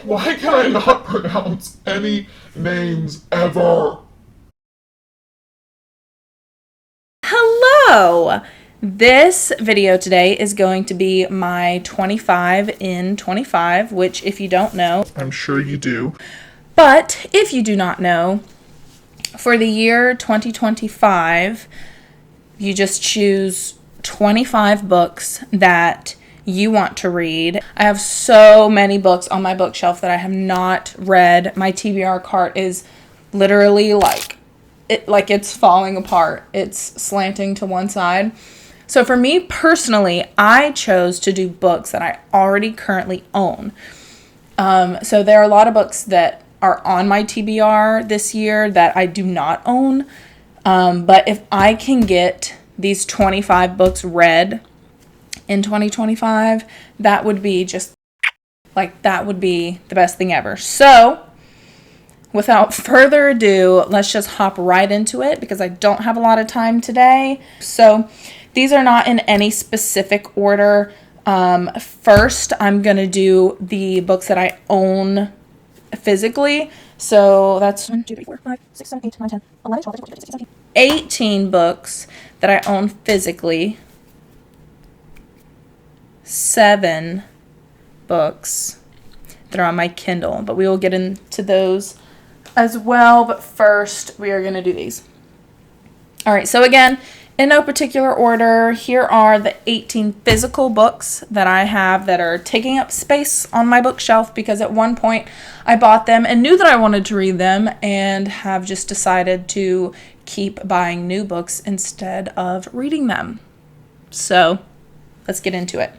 Why can I not pronounce any names ever? Hello! This video today is going to be my 25 in 25, which if you don't know, I'm sure you do. but if you do not know, for the year 2025, you just choose 25 books that you want to read. I have so many books on my bookshelf that I have not read. My TBR cart is literally it's falling apart. It's slanting to one side. So for me personally, I chose to do books that I already currently own. So there are a lot of books that are on my TBR this year that I do not own. But if I can get these 25 books read in 2025, that would be that would be the best thing ever. So without further ado, let's just hop right into it because I don't have a lot of time today. So these are not in any specific order. First, I'm going to do the books that I own physically. So that's 1, 2, 3, 4, 5, 6, 7, 8, 9, 10, 11, 12, 13, 14, 15, 16, 17, 18 books that I own physically. 7 books that are on my Kindle, but we will get into those as well. But first, we are going to do these. All right, so again, in no particular order, here are the 18 physical books that I have that are taking up space on my bookshelf because at one point I bought them and knew that I wanted to read them and have just decided to keep buying new books instead of reading them. So let's get into it.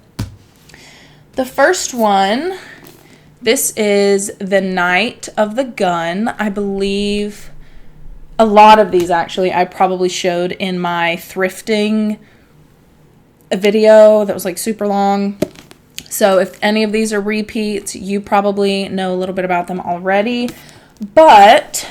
The first one, this is The Night of the Gun. I believe a lot of these actually I probably showed in my thrifting video that was like super long. So if any of these are repeats, you probably know a little bit about them already. But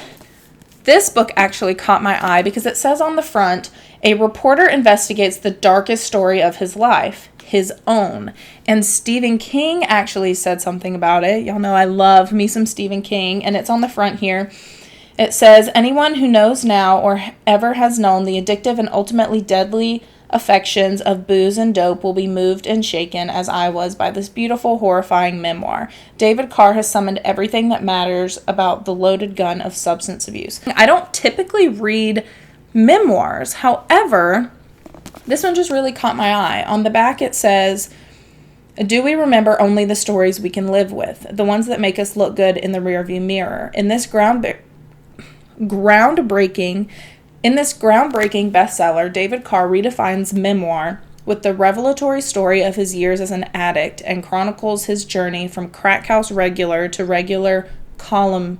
this book actually caught my eye because it says on the front, a reporter investigates the darkest story of his life, his own. And Stephen King actually said something about it. Y'all know I love me some Stephen King, and it's on the front here. It says, anyone who knows now or ever has known the addictive and ultimately deadly affections of booze and dope will be moved and shaken as I was by this beautiful, horrifying memoir. David Carr has summoned everything that matters about the loaded gun of substance abuse. I don't typically read memoirs. However, this one just really caught my eye. On the back it says, do we remember only the stories we can live with, the ones that make us look good in the rearview mirror? In this groundbreaking bestseller, David Carr redefines memoir with the revelatory story of his years as an addict and chronicles his journey from crack house regular to regular columnist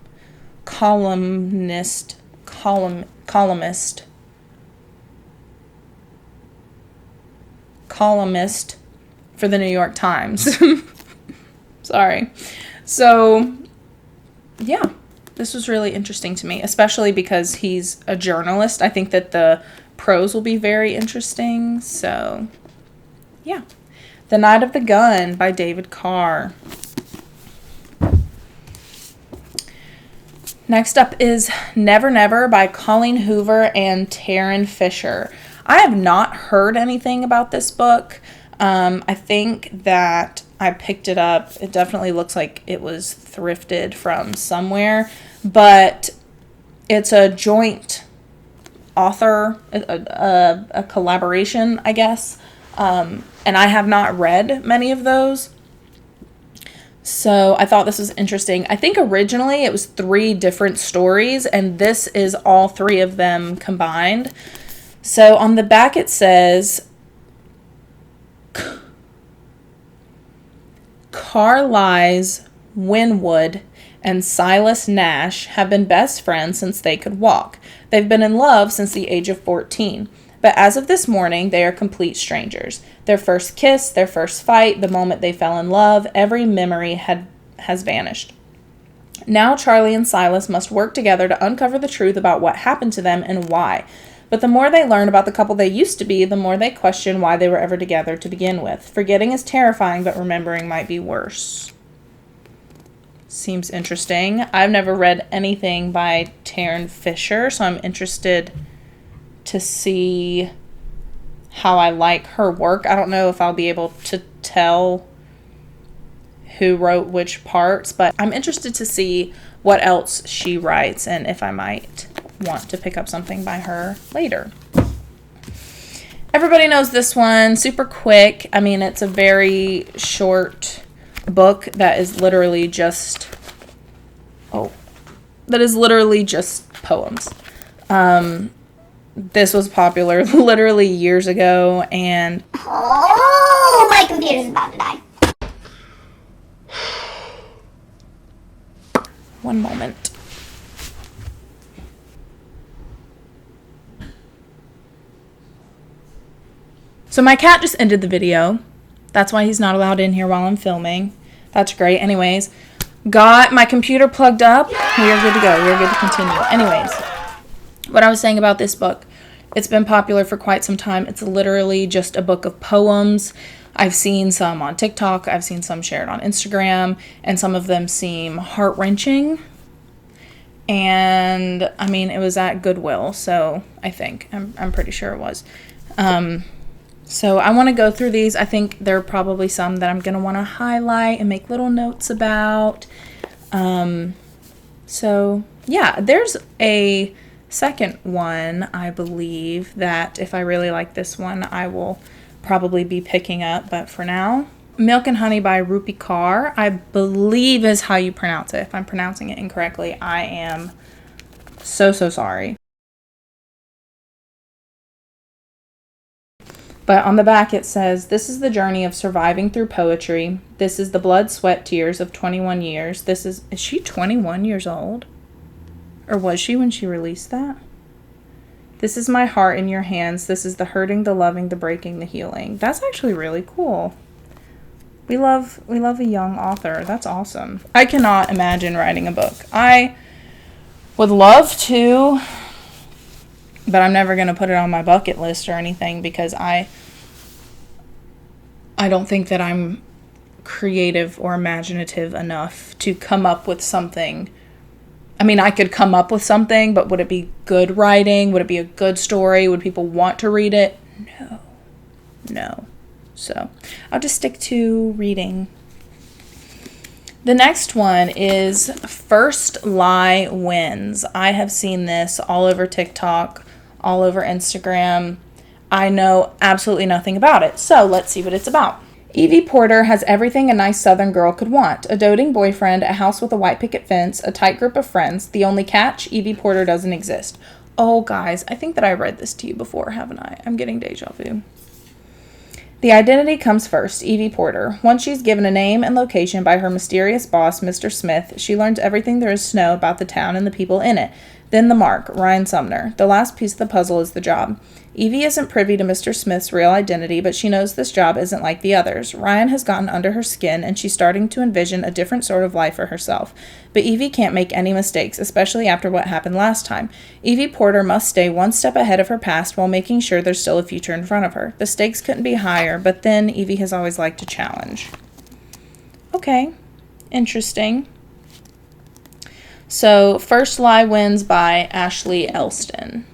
for the New York Times. Sorry. So, yeah. This was really interesting to me, especially because he's a journalist. I think that the prose will be very interesting. So, yeah. The Night of the Gun by David Carr. Next up is Never Never by Colleen Hoover and Tarryn Fisher. I have not heard anything about this book. I think that I picked it up. It definitely looks like it was thrifted from somewhere, but it's a joint author, a collaboration, I guess. And I have not read many of those. So I thought this was interesting. I think originally it was 3 different stories, and this is all 3 of them combined. So on the back it says, Carlisle Winwood and Silas Nash have been best friends since they could walk. They've been in love since the age of 14. But as of this morning, they are complete strangers. Their first kiss, their first fight, the moment they fell in love, every memory has vanished. Now Charlie and Silas must work together to uncover the truth about what happened to them and why. But the more they learn about the couple they used to be, the more they question why they were ever together to begin with. Forgetting is terrifying, but remembering might be worse. seems interesting. I've never read anything by Taryn Fisher, so I'm interested to see how I like her work. I don't know if I'll be able to tell who wrote which parts, but I'm interested to see what else she writes and if I might want to pick up something by her later. Everybody knows this one, super quick. I mean, it's a very short book that is literally just poems. This was popular literally years ago, and oh, my computer's about to die. one moment. So my cat just ended the video. That's why he's not allowed in here while I'm filming. That's great. Anyways, got my computer plugged up. We are good to go. We are good to continue. Anyways, what I was saying about this book, it's been popular for quite some time. It's literally just a book of poems. I've seen some on TikTok. I've seen some shared on Instagram, and some of them seem heart-wrenching. And I mean, it was at Goodwill, so I think I'm pretty sure it was. So I want to go through these. I think there are probably some that I'm going to want to highlight and make little notes about. So yeah, there's a second one, I believe, that if I really like this one, I will probably be picking up. But for now, Milk and Honey by Rupi Kaur, I believe is how you pronounce it. If I'm pronouncing it incorrectly, I am so sorry. But on the back it says, "This is the journey of surviving through poetry. This is the blood, sweat, tears of 21 years. Is she 21 years old? Or was she when she released that? This is my heart in your hands. This is the hurting, the loving, the breaking, the healing." That's actually really cool. We love a young author. That's awesome. I cannot imagine writing a book. I would love to, but I'm never going to put it on my bucket list or anything because I don't think that I'm creative or imaginative enough to come up with something. I mean, I could come up with something, but would it be good writing? Would it be a good story? Would people want to read it? No. So I'll just stick to reading. The next one is First Lie Wins. I have seen this all over TikTok, all over Instagram. I know absolutely nothing about it, so let's see what it's about. Evie Porter has everything a nice Southern girl could want. A doting boyfriend, a house with a white picket fence, a tight group of friends. The only catch, Evie Porter doesn't exist. Oh, guys, I think that I read this to you before, haven't I? I'm getting deja vu. The identity comes first, Evie Porter. Once she's given a name and location by her mysterious boss, Mr. Smith, she learns everything there is to know about the town and the people in it. Then the mark, Ryan Sumner. The last piece of the puzzle is the job. Evie isn't privy to Mr. Smith's real identity, but she knows this job isn't like the others. Ryan has gotten under her skin, and she's starting to envision a different sort of life for herself. But Evie can't make any mistakes, especially after what happened last time. Evie Porter must stay one step ahead of her past while making sure there's still a future in front of her. The stakes couldn't be higher, but then Evie has always liked a challenge. Okay, interesting. So, First Lie Wins by Ashley Elston.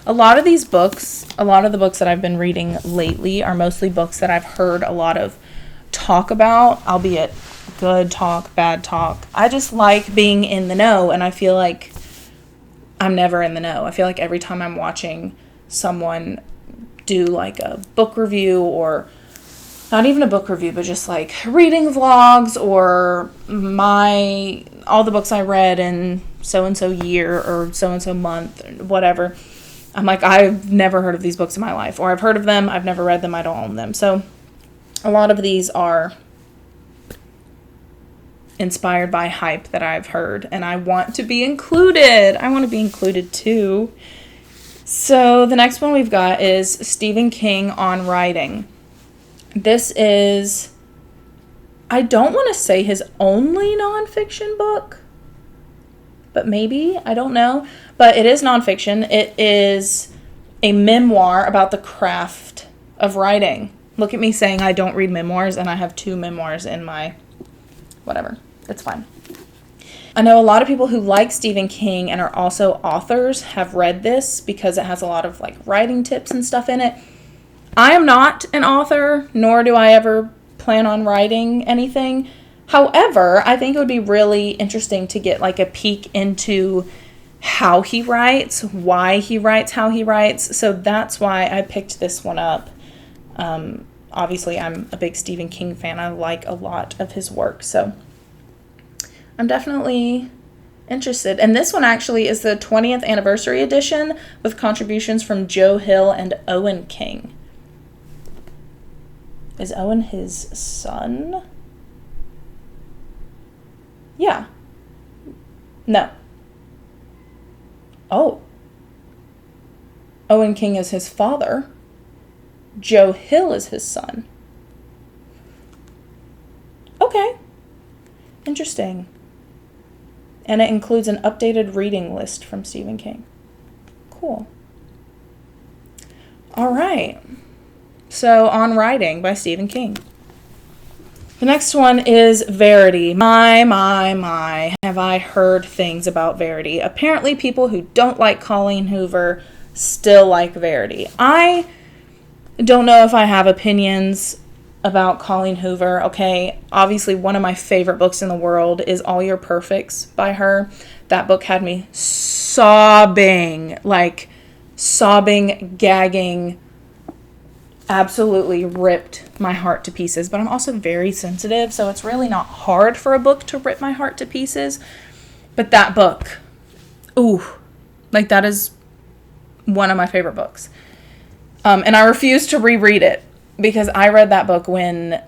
A lot of the books that I've been reading lately are mostly books that I've heard a lot of talk about, albeit good talk, bad talk. I just like being in the know, and I feel like I'm never in the know. I feel like every time I'm watching someone do like a book review, or not even a book review, but just like reading vlogs, or all the books I read in so-and-so year or so-and-so month, whatever, I'm like, I've never heard of these books in my life, or I've heard of them, I've never read them, I don't own them. So a lot of these are inspired by hype that I've heard, and I want to be included. I want to be included too. So the next one we've got is Stephen King on Writing. This is, I don't want to say his only nonfiction book, but maybe, I don't know. But it is nonfiction. It is a memoir about the craft of writing. Look at me saying I don't read memoirs, and I have 2 memoirs in my, whatever. It's fine. I know a lot of people who like Stephen King and are also authors have read this because it has a lot of like writing tips and stuff in it. I am not an author, nor do I ever plan on writing anything. However, I think it would be really interesting to get like a peek into how he writes, why he writes how he writes. So that's why I picked this one up. Obviously, I'm a big Stephen King fan. I like a lot of his work. So I'm definitely interested. And this one actually is the 20th anniversary edition with contributions from Joe Hill and Owen King. Is Owen his son? Yeah. No. Oh. Owen King is his father. Joe Hill is his son. Okay. Interesting. And it includes an updated reading list from Stephen King. Cool. All right. So, On Writing by Stephen King. The next one is Verity. My, have I heard things about Verity. Apparently people who don't like Colleen Hoover still like Verity. I don't know if I have opinions about Colleen Hoover. Okay, obviously one of my favorite books in the world is All Your Perfects by her. That book had me sobbing, gagging, absolutely ripped my heart to pieces. But I'm also very sensitive, so it's really not hard for a book to rip my heart to pieces. But that book, that is one of my favorite books. And I refuse to reread it because I read that book when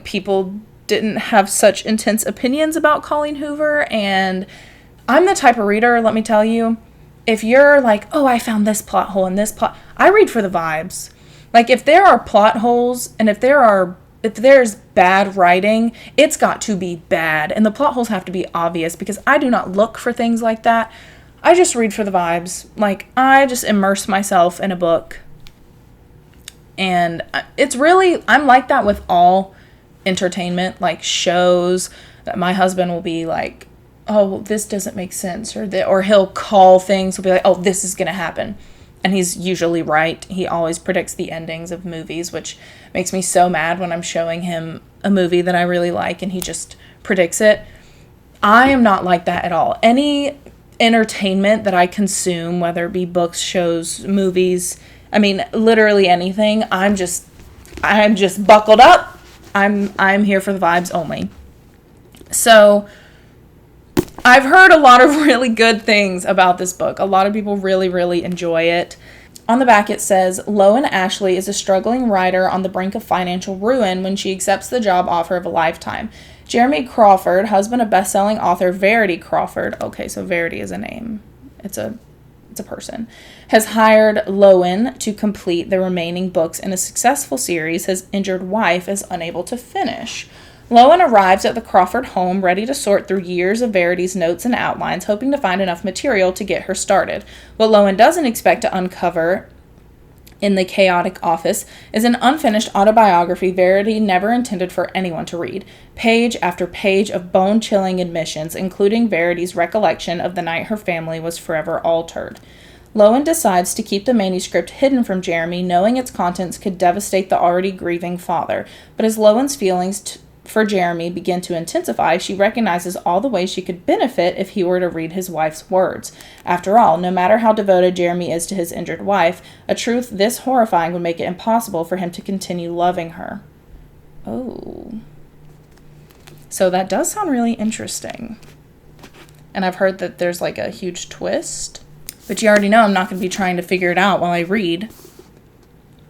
people didn't have such intense opinions about Colleen Hoover. And I'm the type of reader, let me tell you, if you're like, oh, I found this plot hole in this plot, I read for the vibes. Like, if there are plot holes and if there's bad writing, it's got to be bad. And the plot holes have to be obvious because I do not look for things like that. I just read for the vibes. I just immerse myself in a book. And it's really, I'm like that with all entertainment, like shows that my husband will be like, oh, this doesn't make sense, or he'll call things, he'll be like, oh, this is gonna happen, and he's usually right. He always predicts the endings of movies, which makes me so mad when I'm showing him a movie that I really like and he just predicts it. I am not like that at all. Any entertainment that I consume, whether it be books, shows, movies, I mean literally anything, I'm just buckled up. I'm here for the vibes only. So I've heard a lot of really good things about this book. A lot of people really, really enjoy it. On the back it says, Lowen Ashley is a struggling writer on the brink of financial ruin when she accepts the job offer of a lifetime. Jeremy Crawford, husband of best-selling author Verity Crawford, okay, so Verity is a name. It's a person, has hired Lowen to complete the remaining books in a successful series his injured wife is unable to finish. Lowen arrives at the Crawford home ready to sort through years of Verity's notes and outlines, hoping to find enough material to get her started. What Lowen doesn't expect to uncover in the chaotic office is an unfinished autobiography Verity never intended for anyone to read. Page after page of bone-chilling admissions, including Verity's recollection of the night her family was forever altered. Lowen decides to keep the manuscript hidden from Jeremy, knowing its contents could devastate the already grieving father. But as Lowen's feelings for Jeremy begin to intensify, she recognizes all the ways she could benefit if he were to read his wife's words. After all, no matter how devoted Jeremy is to his injured wife, a truth this horrifying would make it impossible for him to continue loving her. Oh. So that does sound really interesting. And I've heard that there's a huge twist. But you already know I'm not going to be trying to figure it out while I read.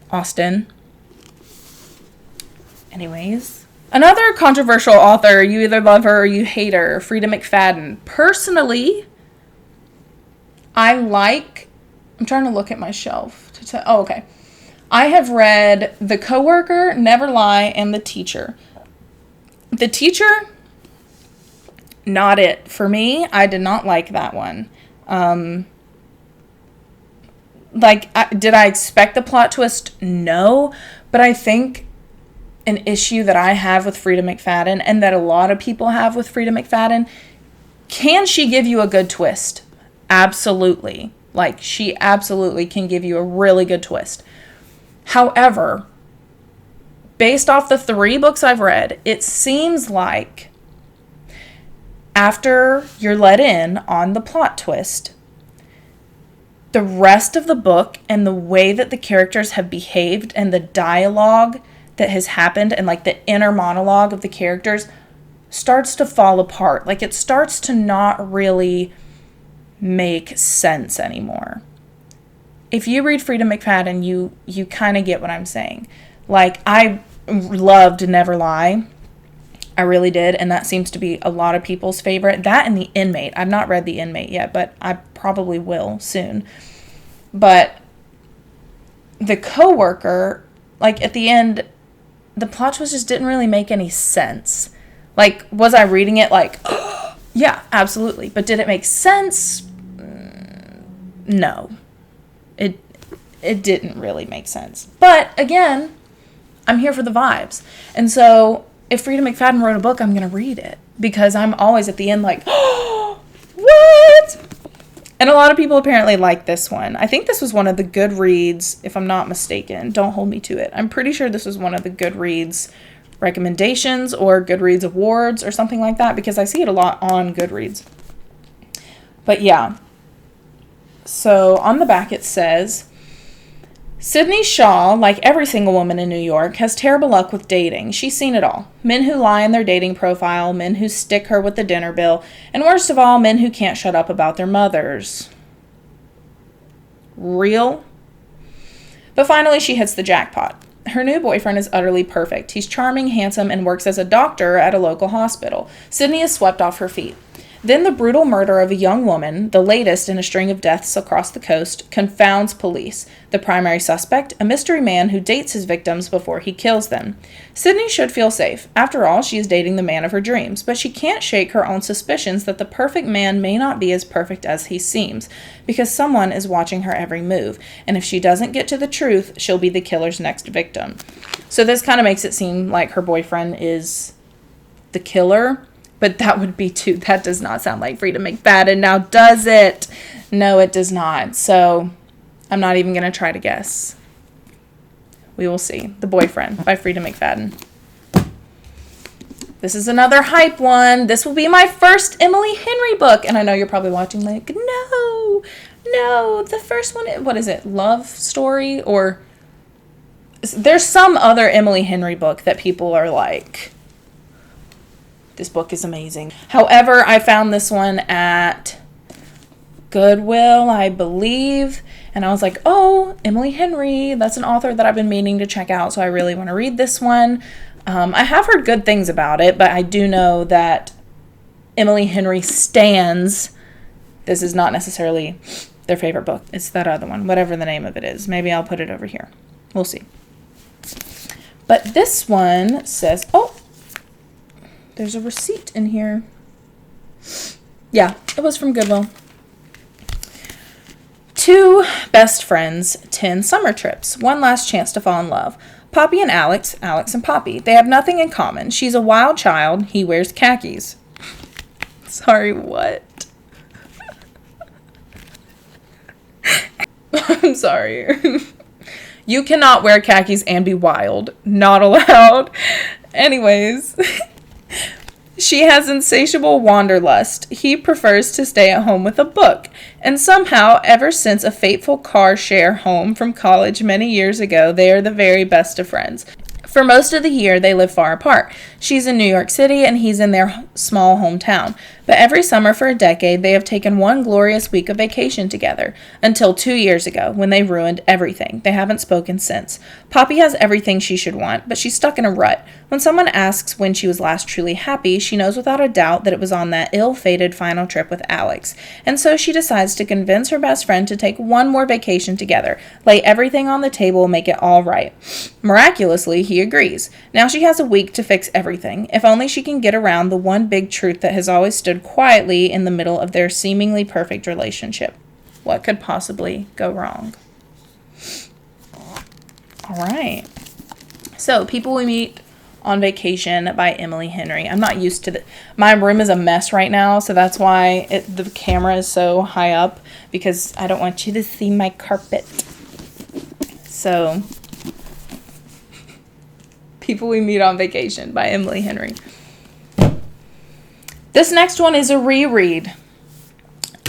Austin. Anyways. Another controversial author, you either love her or you hate her, Frida McFadden. Personally, I'm trying to look at my shelf. Okay. I have read The Coworker, Never Lie, and The Teacher. The Teacher, not it. For me, I did not like that one. Did I expect the plot twist? No. But I think an issue that I have with Frida McFadden and that a lot of people have with Frida McFadden. Can she give you a good twist? Absolutely. Like, she absolutely can give you a really good twist. However, based off the 3 books I've read, it seems like after you're let in on the plot twist, the rest of the book and the way that the characters have behaved and the dialogue that has happened and like the inner monologue of the characters starts to fall apart. Like, it starts to not really make sense anymore. If you read Frida McFadden, you kind of get what I'm saying. Like, I loved Never Lie. I really did, and that seems to be a lot of people's favorite. That and The Inmate. I've not read The Inmate yet, but I probably will soon. But The Coworker, like, at the end, the plot twist just didn't really make any sense. Like, was I reading it like, oh, yeah, absolutely. But did it make sense? No. It didn't really make sense. But, again, I'm here for the vibes. And so, if Frida McFadden wrote a book, I'm going to read it. Because I'm always at the end like, oh, what? And a lot of people apparently like this one. I think this was one of the Goodreads, if I'm not mistaken. Don't hold me to it. I'm pretty sure this was one of the Goodreads recommendations or Goodreads awards or something like that. Because I see it a lot on Goodreads. But yeah. So on the back it says, Sydney Shaw, like every single woman in New York, has terrible luck with dating. She's seen it all. Men who lie in their dating profile, men who stick her with the dinner bill, and worst of all, men who can't shut up about their mothers. Real? But finally, she hits the jackpot. Her new boyfriend is utterly perfect. He's charming, handsome, and works as a doctor at a local hospital. Sydney is swept off her feet. Then the brutal murder of a young woman, the latest in a string of deaths across the coast, confounds police. The primary suspect, a mystery man who dates his victims before he kills them. Sydney should feel safe. After all, she is dating the man of her dreams, but she can't shake her own suspicions that the perfect man may not be as perfect as he seems, because someone is watching her every move, and if she doesn't get to the truth, she'll be the killer's next victim. So this kind of makes it seem like her boyfriend is the killer. But that would be too, that does not sound like Frida McFadden now, does it? No, it does not. So I'm not even going to try to guess. We will see. The Boyfriend by Frida McFadden. This is another hype one. This will be my first Emily Henry book. And I know you're probably watching like, no, the first one, what is it? Love Story? Or there's some other Emily Henry book that people are like, this book is amazing. However, I found this one at Goodwill, I believe. And I was like, oh, Emily Henry. That's an author that I've been meaning to check out. So I really want to read this one. I have heard good things about it, but I do know that Emily Henry stans. This is not necessarily their favorite book. It's that other one, whatever the name of it is. Maybe I'll put it over here. We'll see. But this one says, oh, there's a receipt in here. Yeah, it was from Goodwill. 2 best friends, 10 summer trips. One last chance to fall in love. Poppy and Alex, Alex and Poppy. They have nothing in common. She's a wild child. He wears khakis. Sorry, what? I'm sorry. You cannot wear khakis and be wild. Not allowed. Anyways. She has insatiable wanderlust. He prefers to stay at home with a book. And somehow, ever since a fateful car share home from college many years ago, they are the very best of friends. For most of the year, they live far apart. She's in New York City and he's in their small hometown. But every summer for a decade, they have taken one glorious week of vacation together. Until 2 years ago, when they ruined everything. They haven't spoken since. Poppy has everything she should want, but she's stuck in a rut. When someone asks when she was last truly happy, she knows without a doubt that it was on that ill-fated final trip with Alex. And so she decides to convince her best friend to take one more vacation together, lay everything on the table, make it all right. Miraculously, he agrees. Now she has a week to fix everything. If only she can get around the one big truth that has always stood quietly in the middle of their seemingly perfect relationship. What could possibly go wrong? All right. So, people we meet on Vacation by Emily Henry. I'm not used to my room is a mess right now, so that's why the camera is so high up, because I don't want you to see my carpet. So, People We Meet on Vacation by Emily Henry. This next one is a reread.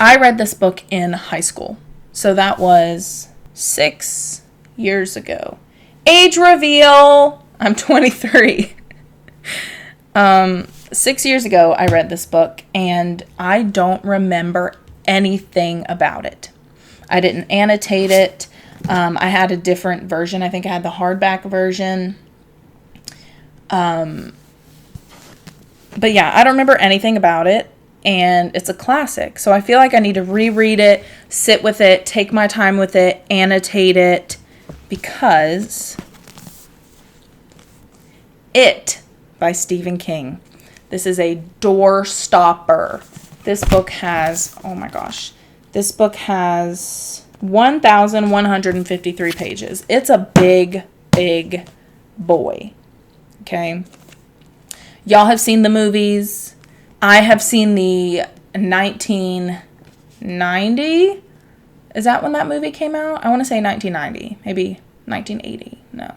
I read this book in high school, so that was 6 years ago. Age reveal! I'm 23. 6 years ago, I read this book, and I don't remember anything about it. I didn't annotate it. I had a different version. I think I had the hardback version. But yeah, I don't remember anything about it, and it's a classic. So I feel like I need to reread it, sit with it, take my time with it, annotate it, because It by Stephen King. This is a door stopper. This book has, oh my gosh, this book has 1,153 pages. It's a big, big boy. Okay. Y'all have seen the movies. I have seen the 1990. Is that when that movie came out? I want to say 1990. Maybe 1980. No.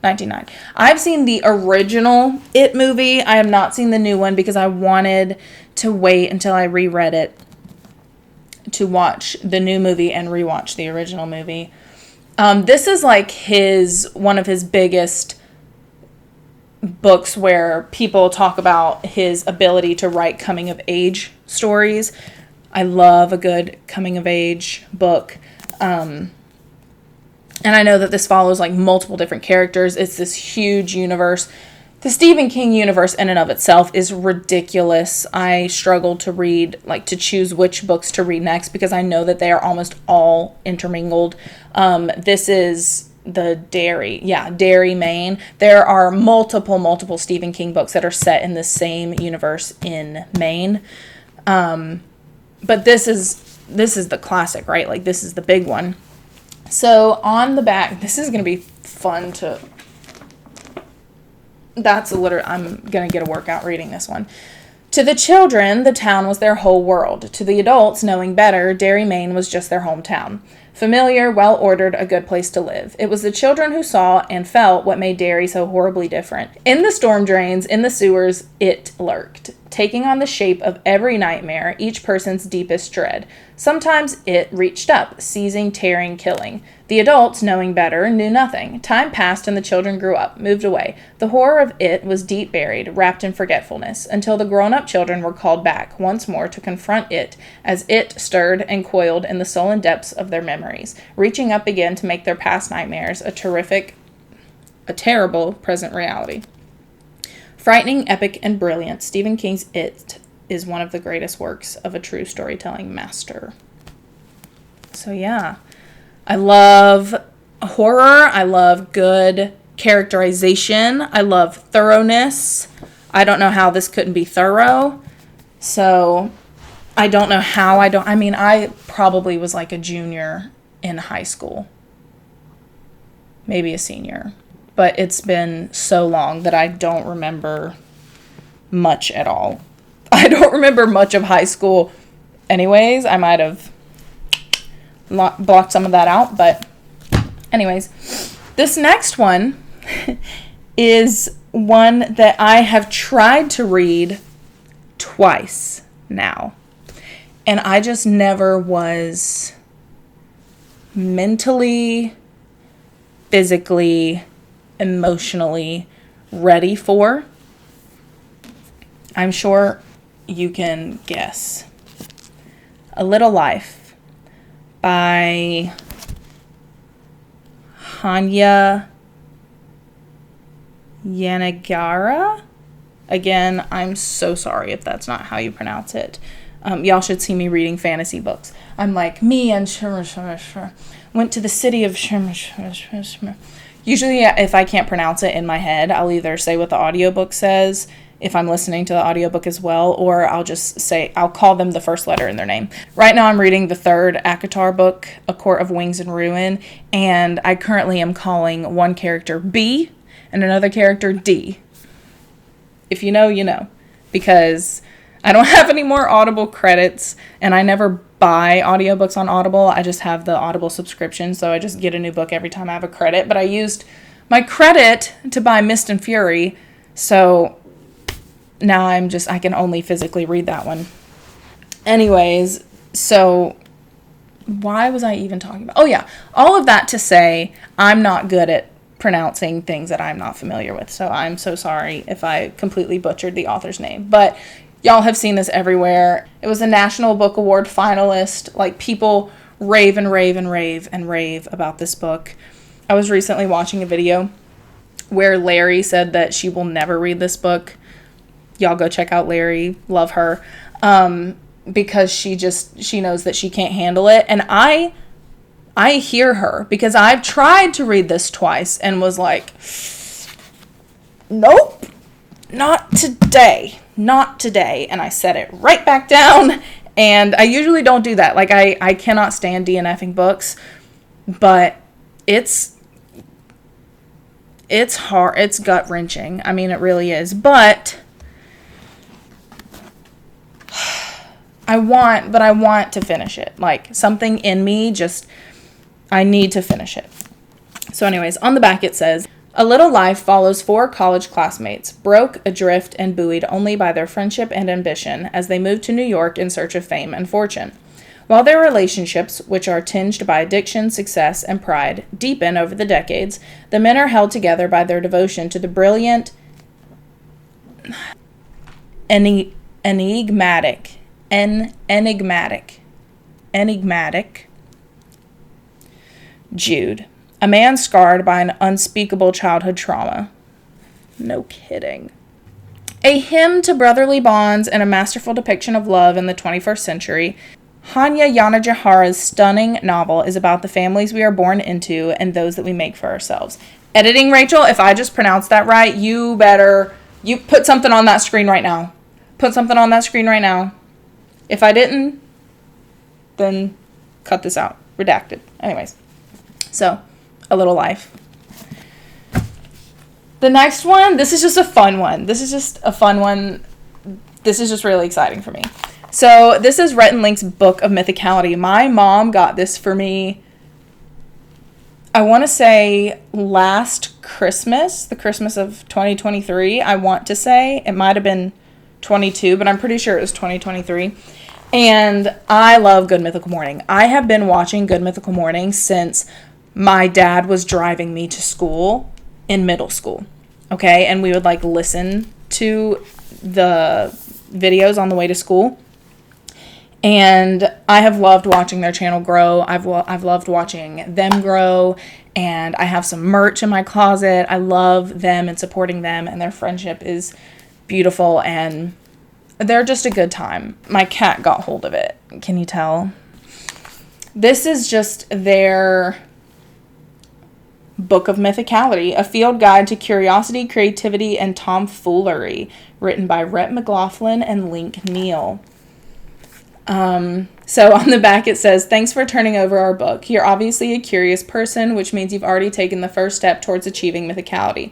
1990. I've seen the original It movie. I have not seen the new one because I wanted to wait until I reread it to watch the new movie and rewatch the original movie. This is like one of his biggest books where people talk about his ability to write coming of age stories. I love a good coming of age book. And I know that this follows like multiple different characters. It's this huge universe. The Stephen King universe in and of itself is ridiculous. I struggle to choose which books to read next because I know that they are almost all intermingled. This is the Derry, Maine. There are multiple Stephen King books that are set in the same universe in Maine. But this is the classic, right? Like this is the big one. So on the back, this is going to be fun to, I'm going to get a workout reading this one. To the children, the town was their whole world. To the adults, knowing better, Derry, Maine was just their hometown. Familiar, well-ordered, a good place to live. It was the children who saw and felt what made Derry so horribly different. In the storm drains, in the sewers, it lurked, taking on the shape of every nightmare, each person's deepest dread. Sometimes it reached up, seizing, tearing, killing. The adults, knowing better, knew nothing. Time passed and the children grew up, moved away. The horror of it was deep buried, wrapped in forgetfulness, until the grown-up children were called back once more to confront it, as it stirred and coiled in the sullen depths of their memories, reaching up again to make their past nightmares a terrible present reality. Frightening, epic, and brilliant, Stephen King's It is one of the greatest works of a true storytelling master. So yeah, I love horror. I love good characterization. I love thoroughness. I don't know how this couldn't be thorough. So I don't know how I probably was like a junior in high school. Maybe a senior. But it's been so long that I don't remember much at all. I don't remember much of high school anyways. I might have blocked some of that out. But anyways, this next one is one that I have tried to read twice now. And I just never was mentally, physically, emotionally ready for. I'm sure you can guess. A Little Life by Hanya Yanagihara. Again, I'm so sorry if that's not how you pronounce it. Y'all should see me reading fantasy books. I'm like, me and went to the city of Usually, if I can't pronounce it in my head, I'll either say what the audiobook says if I'm listening to the audiobook as well, or I'll call them the first letter in their name. Right now I'm reading the third ACOTAR book, A Court of Wings and Ruin, and I currently am calling one character B and another character D. If you know, you know. Because I don't have any more Audible credits, and I never buy audiobooks on Audible. I just have the Audible subscription, so I just get a new book every time I have a credit. But I used my credit to buy Mist and Fury, so now I can only physically read that one. Anyways, so why was I even talking about? Oh yeah, all of that to say I'm not good at pronouncing things that I'm not familiar with. So I'm so sorry if I completely butchered the author's name. But y'all have seen this everywhere. It was a National Book Award finalist. Like, people rave and rave and rave and rave about this book. I was recently watching a video where Larry said that she will never read this book. Y'all go check out Larry. Love her. Because she knows that she can't handle it. And I hear her, because I've tried to read this twice and was like, nope, not today. Not today. And I set it right back down. And I usually don't do that. Like, I cannot stand DNFing books, but it's hard. It's gut wrenching. I mean, it really is. But I want to finish it. Like, something in me I need to finish it. So anyways, on the back it says, a little life follows 4 college classmates, broke, adrift, and buoyed only by their friendship and ambition as they move to New York in search of fame and fortune. While their relationships, which are tinged by addiction, success, and pride, deepen over the decades, the men are held together by their devotion to the brilliant, enigmatic Jude, a man scarred by an unspeakable childhood trauma. No kidding. A hymn to brotherly bonds and a masterful depiction of love in the 21st century, Hanya Yanagihara's stunning novel is about the families we are born into and those that we make for ourselves. Editing, Rachel, if I just pronounced that right, you put something on that screen right now. Put something on that screen right now. If I didn't, then cut this out. Redacted. Anyways. So, A Little Life. The next one, this is just a fun one. This is just really exciting for me. So, this is Rhett and Link's Book of Mythicality. My mom got this for me, I want to say last Christmas, the Christmas of 2023. I want to say it might have been 22, but I'm pretty sure it was 2023. And I love Good Mythical Morning. I have been watching Good Mythical Morning since my dad was driving me to school in middle school. Okay, and we would listen to the videos on the way to school. And I have loved watching their channel grow. I've loved watching them grow, and I have some merch in my closet. I love them and supporting them, and their friendship is beautiful, and they're just a good time. My cat got hold of it. Can you tell? This is just their Book of Mythicality, a field guide to curiosity, creativity, and tomfoolery, written by Rhett McLaughlin and Link Neal. So on the back it says, thanks for turning over our book. You're obviously a curious person, which means you've already taken the first step towards achieving mythicality.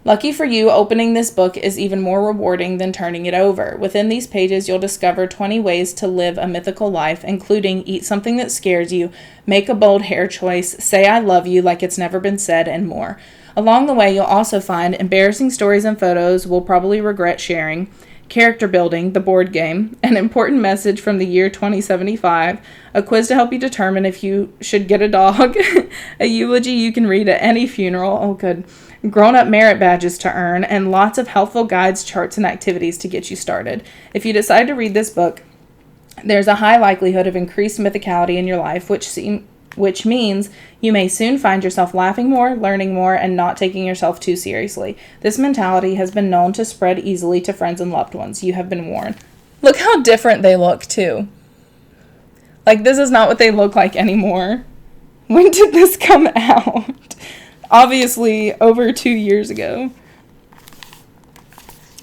Lucky for you, opening this book is even more rewarding than turning it over. Within these pages, you'll discover 20 ways to live a mythical life, including eat something that scares you, make a bold hair choice, say I love you like it's never been said, and more. Along the way, you'll also find embarrassing stories and photos we'll probably regret sharing, character building, the board game, an important message from the year 2075, a quiz to help you determine if you should get a dog, a eulogy you can read at any funeral, oh good, grown-up merit badges to earn, and lots of helpful guides, charts, and activities to get you started. If you decide to read this book, there's a high likelihood of increased mythicality in your life, which means you may soon find yourself laughing more, learning more, and not taking yourself too seriously. This mentality has been known to spread easily to friends and loved ones. You have been warned. Look how different they look, too. This is not what they look like anymore. When did this come out? Obviously, over 2 years ago.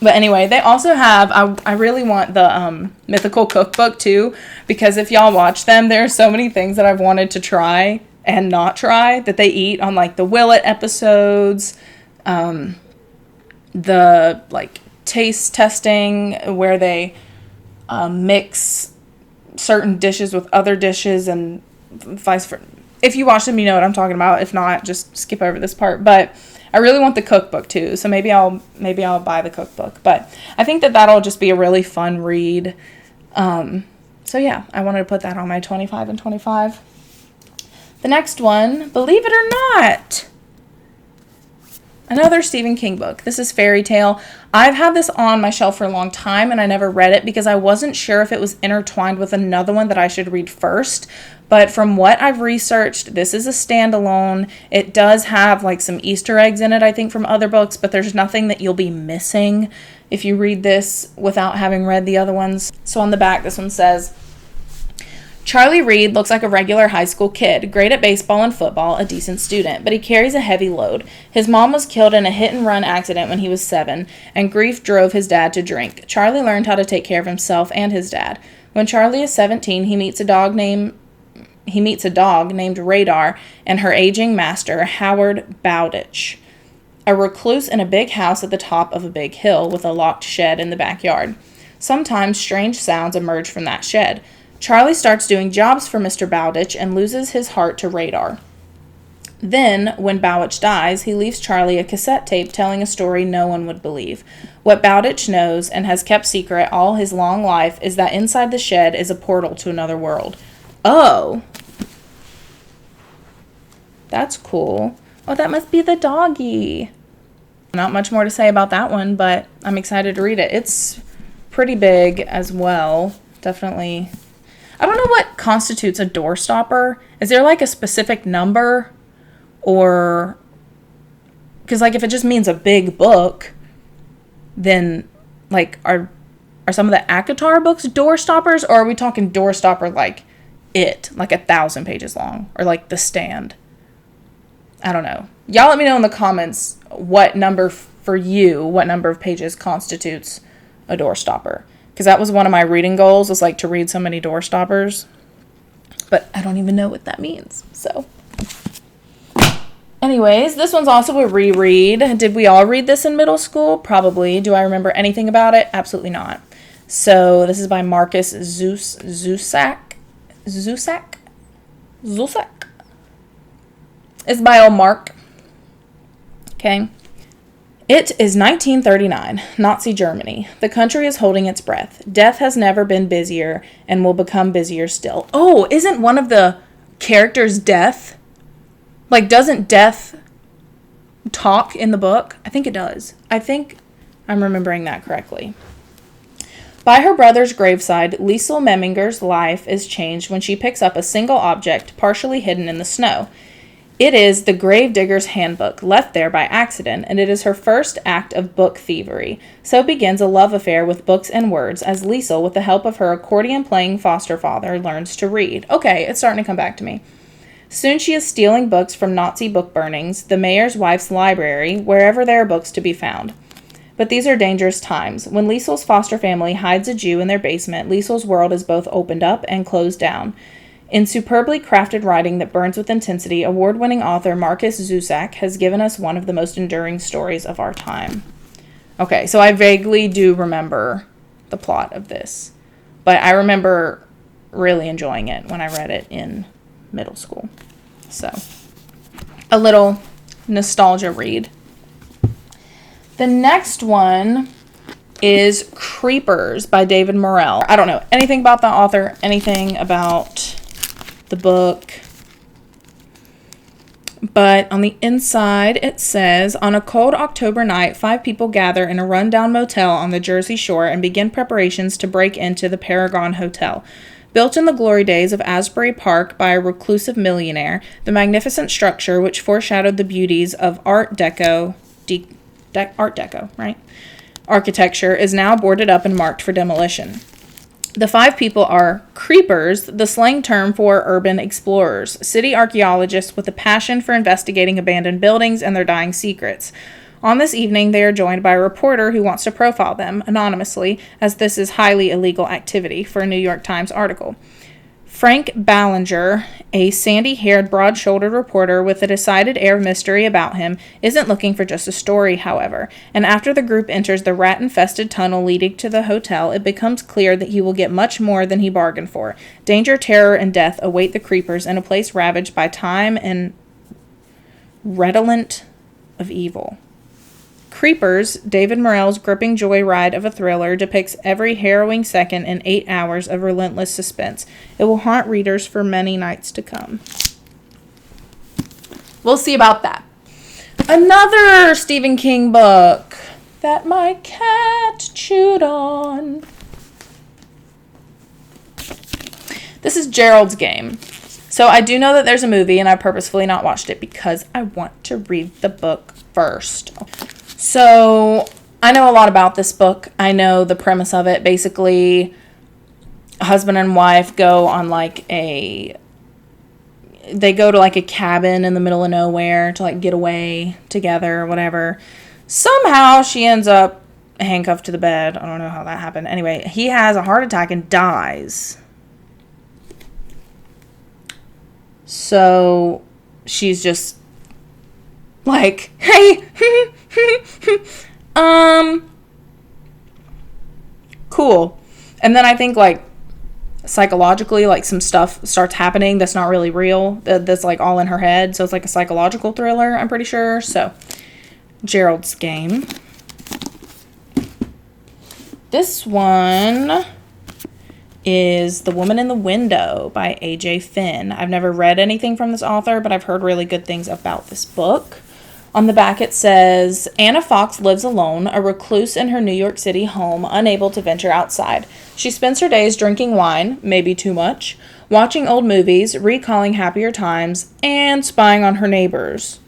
But anyway, they also have, I really want the mythical cookbook too, because if y'all watch them, there are so many things that I've wanted to try and not try that they eat on the Willet episodes, the taste testing where they mix certain dishes with other dishes and vice versa. If you watch them, you know what I'm talking about. If not, just skip over this part. But I really want the cookbook too, so maybe I'll buy the cookbook. But I think that'll just be a really fun read. So yeah, I wanted to put that on my 25 and 25. The next one, believe it or not, another Stephen King book. This is Fairy Tale. I've had this on my shelf for a long time and I never read it because I wasn't sure if it was intertwined with another one that I should read first. But from what I've researched, this is a standalone. It does have like some Easter eggs in it, I think, from other books, but there's nothing that you'll be missing if you read this without having read the other ones. So on the back, this one says, Charlie Reed looks like a regular high school kid, great at baseball and football, a decent student, but he carries a heavy load. His mom was killed in a hit-and-run accident when he was 7, and grief drove his dad to drink. Charlie learned how to take care of himself and his dad. When Charlie is 17, he meets a dog named Radar and her aging master, Howard Bowditch, a recluse in a big house at the top of a big hill with a locked shed in the backyard. Sometimes strange sounds emerge from that shed. Charlie starts doing jobs for Mr. Bowditch and loses his heart to Radar. Then, when Bowditch dies, he leaves Charlie a cassette tape telling a story no one would believe. What Bowditch knows and has kept secret all his long life is that inside the shed is a portal to another world. Oh. That's cool. Oh, that must be the doggy. Not much more to say about that one, but I'm excited to read it. It's pretty big as well. Definitely. I don't know what constitutes a door stopper. Is there like a specific number? Or, because like if it just means a big book, then like are some of the ACOTAR books door stoppers? Or are we talking door stopper like it, like 1,000 pages long? Or like The Stand? I don't know. Y'all let me know in the comments what number of pages constitutes a door stopper. Because that was one of my reading goals, was like to read so many door stoppers. But I don't even know what that means. So, anyways, this one's also a reread. Did we all read this in middle school? Probably. Do I remember anything about it? Absolutely not. So, this is by Marcus Zusak. It's by old Mark. Okay. It is 1939, Nazi Germany. The country is holding its breath. Death has never been busier and will become busier still. Oh, isn't one of the characters Death? Like, doesn't Death talk in the book? I think it does. I think I'm remembering that correctly. By her brother's graveside, Liesel Memminger's life is changed when she picks up a single object partially hidden in the snow. It is the Gravedigger's Handbook, left there by accident, and it is her first act of book thievery. So begins a love affair with books and words, as Liesel, with the help of her accordion-playing foster father, learns to read. Okay, it's starting to come back to me. Soon she is stealing books from Nazi book burnings, the mayor's wife's library, wherever there are books to be found. But these are dangerous times. When Liesel's foster family hides a Jew in their basement, Liesel's world is both opened up and closed down. In superbly crafted writing that burns with intensity, award-winning author Marcus Zusak has given us one of the most enduring stories of our time. Okay, so I vaguely do remember the plot of this, but I remember really enjoying it when I read it in middle school. So, a little nostalgia read. The next one is Creepers by David Morrell. I don't know anything about the author, anything about the book, but on the inside it says, on a cold October night, 5 people gather in a rundown motel on the Jersey Shore and begin preparations to break into the Paragon Hotel. Built in the glory days of Asbury Park by a reclusive millionaire, the magnificent structure, which foreshadowed the beauties of Art Deco, right? Architecture, is now boarded up and marked for demolition. The 5 people are creepers, the slang term for urban explorers, city archaeologists with a passion for investigating abandoned buildings and their dying secrets. On this evening, they are joined by a reporter who wants to profile them anonymously, as this is highly illegal activity, for a New York Times article. Frank Ballinger, a sandy-haired, broad-shouldered reporter with a decided air of mystery about him, isn't looking for just a story, however, and after the group enters the rat-infested tunnel leading to the hotel, it becomes clear that he will get much more than he bargained for. Danger, terror, and death await the creepers in a place ravaged by time and redolent of evil. Creepers, David Morrell's gripping joyride of a thriller, depicts every harrowing second in 8 hours of relentless suspense. It will haunt readers for many nights to come. We'll see about that. Another Stephen King book that my cat chewed on. This is Gerald's Game. So I do know that there's a movie, and I purposefully not watched it because I want to read the book first. So I know a lot about this book. I know the premise of it. Basically, husband and wife go on they go to like a cabin in the middle of nowhere to like get away together or whatever. Somehow she ends up handcuffed to the bed. I don't know how that happened. Anyway, he has a heart attack and dies. So she's just like, hey, cool. And then I think like psychologically, like some stuff starts happening that's not really real. That's like all in her head. So it's like a psychological thriller, I'm pretty sure. So Gerald's Game. This one is The Woman in the Window by A.J. Finn. I've never read anything from this author, but I've heard really good things about this book. On the back it says, Anna Fox lives alone, a recluse in her New York City home, unable to venture outside. She spends her days drinking wine, maybe too much, watching old movies, recalling happier times, and spying on her neighbors.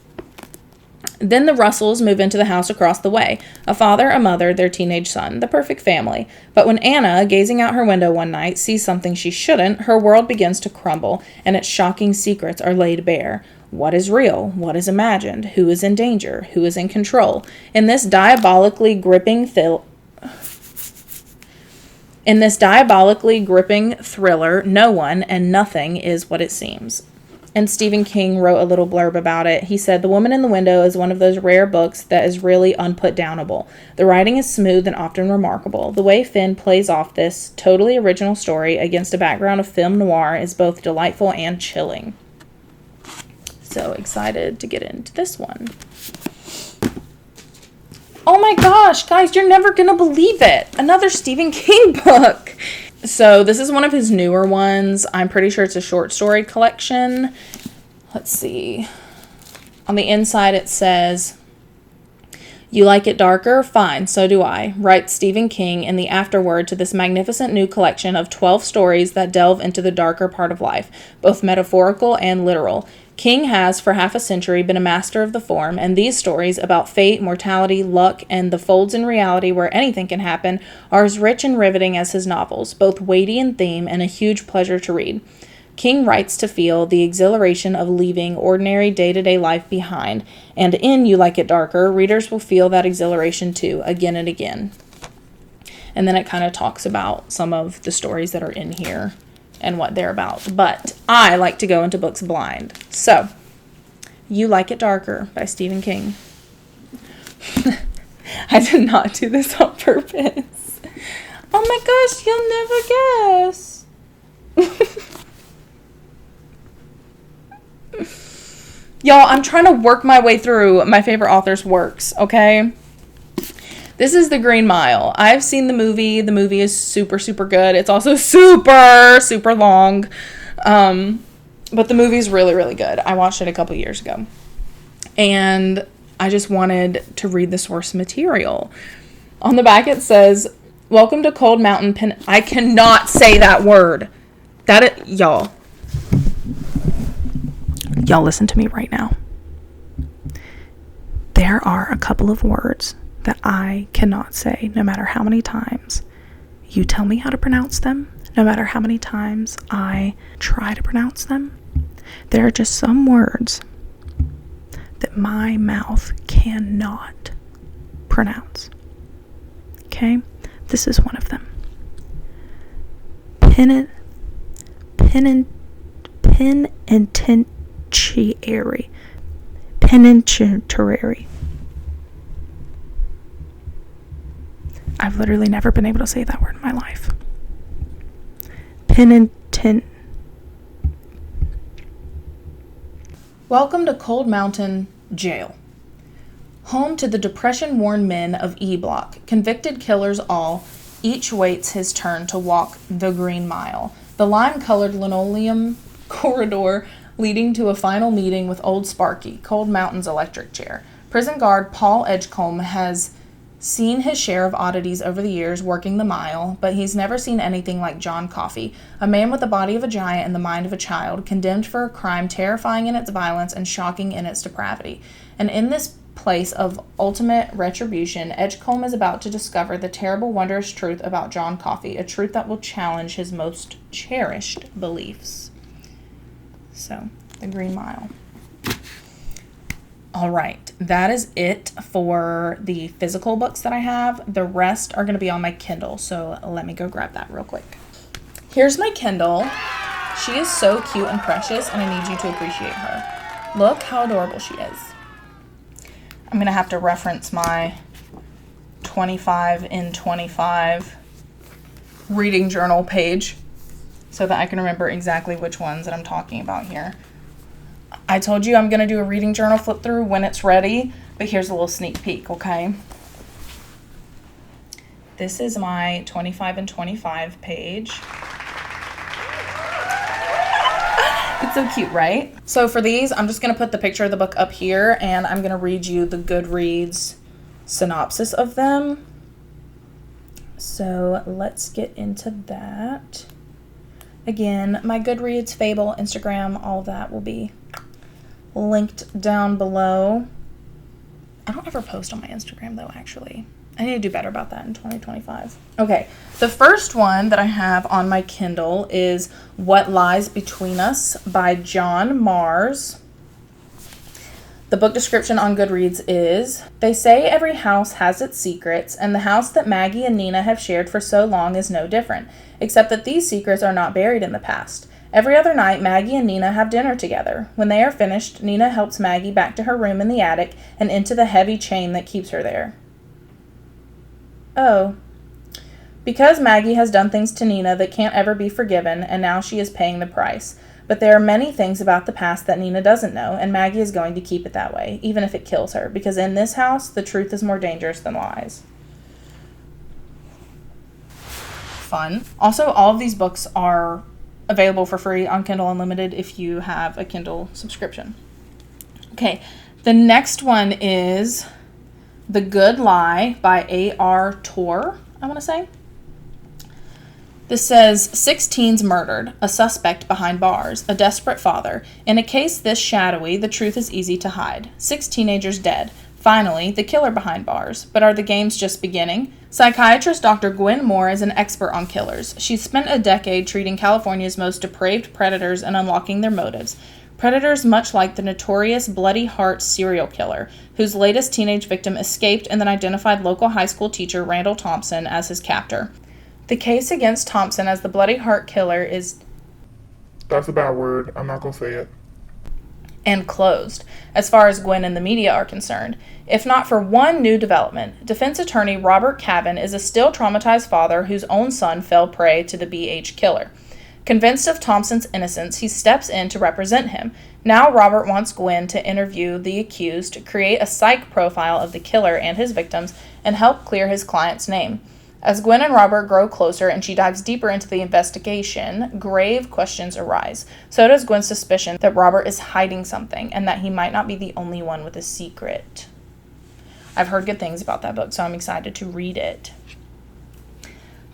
Then the Russells move into the house across the way. A father, a mother, their teenage son. The perfect family. But when Anna, gazing out her window one night, sees something she shouldn't, her world begins to crumble, and its shocking secrets are laid bare. What is real? What is imagined? Who is in danger? Who is in control? In this diabolically gripping thriller, no one and nothing is what it seems. And Stephen King wrote a little blurb about it. He said, The Woman in the Window is one of those rare books that is really unputdownable. The writing is smooth and often remarkable. The way Finn plays off this totally original story against a background of film noir is both delightful and chilling. So excited to get into this one. Oh my gosh, guys, you're never gonna believe it. Another Stephen King book. So this is one of his newer ones. I'm pretty sure it's a short story collection. Let's see. On the inside it says, You like it darker? Fine, so do I, writes Stephen King in the afterword to this magnificent new collection of 12 stories that delve into the darker part of life, both metaphorical and literal. King has, for half a century, been a master of the form, and these stories about fate, mortality, luck, and the folds in reality where anything can happen are as rich and riveting as his novels, both weighty in theme and a huge pleasure to read. King writes to feel the exhilaration of leaving ordinary day-to-day life behind, and in You Like It Darker, readers will feel that exhilaration too, again and again. And then it kind of talks about some of the stories that are in here and what they're about. But I like to go into books blind. So, You Like It Darker by Stephen King. I did not do this on purpose. Oh my gosh, you'll never guess. Y'all, I'm trying to work my way through my favorite author's works, okay? This is The Green Mile. I've seen the movie. The movie is super, super good. It's also super, super long. But the movie's really, really good. I watched it a couple years ago. And I just wanted to read the source material. On the back it says, Welcome to Cold Mountain I cannot say that word. Y'all. Y'all listen to me right now. There are a couple of words that I cannot say, no matter how many times you tell me how to pronounce them, no matter how many times I try to pronounce them. There are just some words that my mouth cannot pronounce. Okay? This is one of them. Penitentiary. Penitentiary. I've literally never been able to say that word in my life. Welcome to Cold Mountain Jail. Home to the depression-worn men of E Block, convicted killers all, each waits his turn to walk the Green Mile, the lime-colored linoleum corridor leading to a final meeting with Old Sparky, Cold Mountain's electric chair. Prison guard Paul Edgecombe has seen his share of oddities over the years working the mile, but he's never seen anything like John Coffey, a man with the body of a giant and the mind of a child, condemned for a crime terrifying in its violence and shocking in its depravity. And in this place of ultimate retribution, Edgecombe is about to discover the terrible, wondrous truth about John Coffey, a truth that will challenge his most cherished beliefs. So, the Green Mile. All right, that is it for the physical books that I have. The rest are going to be on my Kindle, so let me go grab that real quick. Here's my Kindle. She is so cute and precious, and I need you to appreciate her. Look how adorable she is. I'm going to have to reference my 25 in 25 reading journal page so that I can remember exactly which ones that I'm talking about here. I told you I'm going to do a reading journal flip through when it's ready, but here's a little sneak peek, okay? This is my 25 and 25 page. It's so cute, right? So for these, I'm just going to put the picture of the book up here, and I'm going to read you the Goodreads synopsis of them. So let's get into that. Again, my Goodreads, Fable, Instagram, all of that will be linked down below. I don't ever post on my Instagram though, actually. I need to do better about that in 2025. Okay, the first one that I have on my Kindle is What Lies Between Us by John Mars. The book description on Goodreads is, they say every house has its secrets, and the house that Maggie and Nina have shared for so long is no different, except that these secrets are not buried in the past. Every other night, Maggie and Nina have dinner together. When they are finished, Nina helps Maggie back to her room in the attic and into the heavy chain that keeps her there. Oh. Because Maggie has done things to Nina that can't ever be forgiven, and now she is paying the price. But there are many things about the past that Nina doesn't know, and Maggie is going to keep it that way, even if it kills her, because in this house, the truth is more dangerous than lies. Fun. Also, all of these books are available for free on Kindle Unlimited if you have a Kindle subscription. Okay, the next one is The Good Lie by A.R. Torr, I want to say. This says, 6 teens murdered, a suspect behind bars, a desperate father. In a case this shadowy, the truth is easy to hide. 6 teenagers dead. Finally, the killer behind bars. But are the games just beginning? Psychiatrist Dr. Gwen Moore is an expert on killers. She's spent a decade treating California's most depraved predators and unlocking their motives. Predators much like the notorious Bloody Heart serial killer, whose latest teenage victim escaped and then identified local high school teacher Randall Thompson as his captor. The case against Thompson as the Bloody Heart killer is... That's a bad word. I'm not going to say it. And closed, as far as Gwen and the media are concerned. If not for one new development, defense attorney Robert Cavan is a still traumatized father whose own son fell prey to the BH killer. Convinced of Thompson's innocence, he steps in to represent him. Now Robert wants Gwen to interview the accused, create a psych profile of the killer and his victims, and help clear his client's name. As Gwen and Robert grow closer and she dives deeper into the investigation, grave questions arise. So does Gwen's suspicion that Robert is hiding something and that he might not be the only one with a secret. I've heard good things about that book, so I'm excited to read it.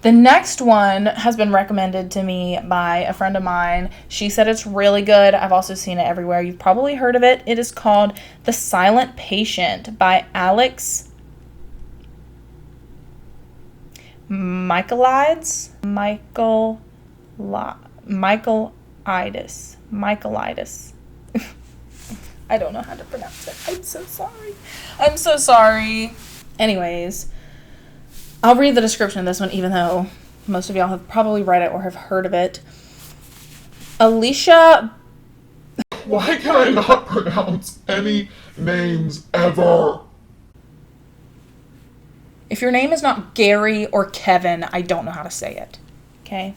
The next one has been recommended to me by a friend of mine. She said it's really good. I've also seen it everywhere. You've probably heard of it. It is called The Silent Patient by Alex Michaelides. Michaelides. I don't know how to pronounce it. I'm so sorry. Anyways, I'll read the description of this one, even though most of y'all have probably read it or have heard of it. Alicia. Why can I not pronounce any names ever? If your name is not Gary or Kevin, I don't know how to say it. Okay?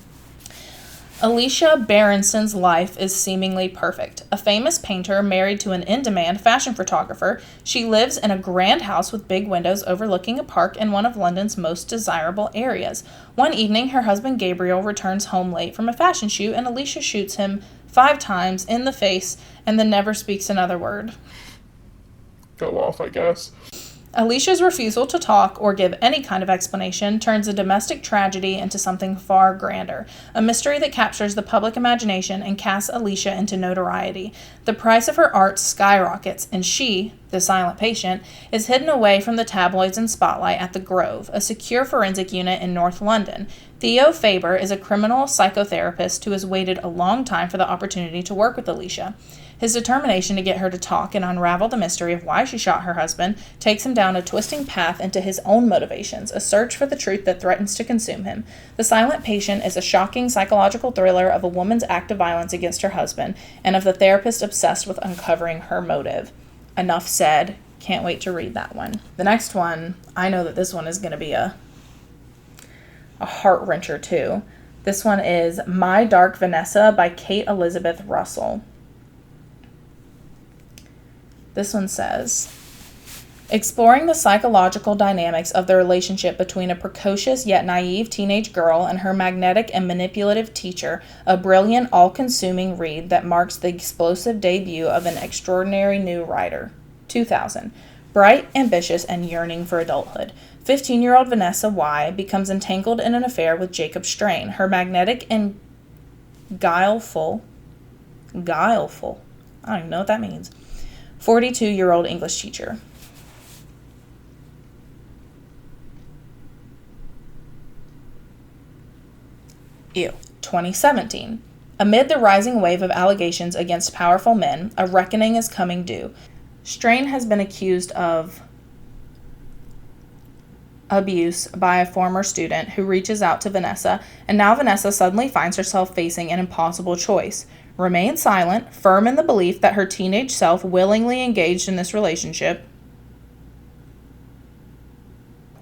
Alicia Berenson's life is seemingly perfect. A famous painter married to an in-demand fashion photographer, she lives in a grand house with big windows overlooking a park in one of London's most desirable areas. One evening, her husband Gabriel returns home late from a fashion shoot, and Alicia shoots him 5 times in the face and then never speaks another word. Go off, I guess. Alicia's refusal to talk or give any kind of explanation turns a domestic tragedy into something far grander, a mystery that captures the public imagination and casts Alicia into notoriety. The price of her art skyrockets, and she, the silent patient, is hidden away from the tabloids and spotlight at the Grove, a secure forensic unit in North London. Theo Faber is a criminal psychotherapist who has waited a long time for the opportunity to work with Alicia. His determination to get her to talk and unravel the mystery of why she shot her husband takes him down a twisting path into his own motivations, a search for the truth that threatens to consume him. The Silent Patient is a shocking psychological thriller of a woman's act of violence against her husband and of the therapist obsessed with uncovering her motive. Enough said. Can't wait to read that one. The next one, I know that this one is going to be a heart-wrencher too. This one is My Dark Vanessa by Kate Elizabeth Russell. This one says, exploring the psychological dynamics of the relationship between a precocious yet naive teenage girl and her magnetic and manipulative teacher, a brilliant, all-consuming read that marks the explosive debut of an extraordinary new writer. 2000. Bright, ambitious, and yearning for adulthood. 15-year-old Vanessa Y. becomes entangled in an affair with Jacob Strain, her magnetic and guileful, I don't even know what that means, 42-year-old English teacher. Ew. 2017. Amid the rising wave of allegations against powerful men, a reckoning is coming due. Strain has been accused of abuse by a former student who reaches out to Vanessa, and now Vanessa suddenly finds herself facing an impossible choice. Remain silent, firm in the belief that her teenage self willingly engaged in this relationship,